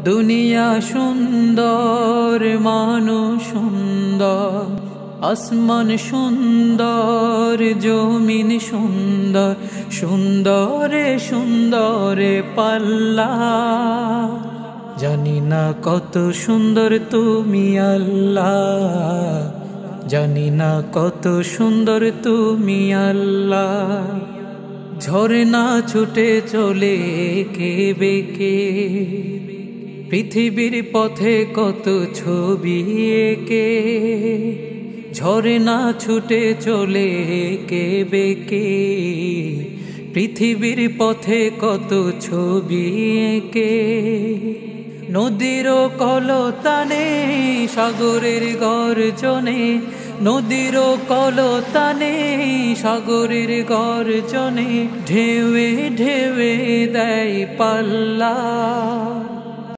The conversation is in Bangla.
দুনিয়া সুন্দর, মানুষ সুন্দর, আসমান সুন্দর, জমিন সুন্দর, সুন্দরে সুন্দরে পাল্লা। জানি না কত সুন্দর তুমি আল্লাহ, জানি না কত সুন্দর তুমি আল্লাহ। ঝরনা ছুটে চলে কে বেকে, পৃথিবীর পথে কত ছবি এঁকে। ঝরনা ছুটে চলে কে বেকে, পৃথিবীর পথে কত ছবি এঁকে। নদীর কলতানে সাগরের গর্জনে, নদীর কলতানে সাগরের গর্জনে, ঢেউয়ে ঢেউয়ে দেয় পাল্লা।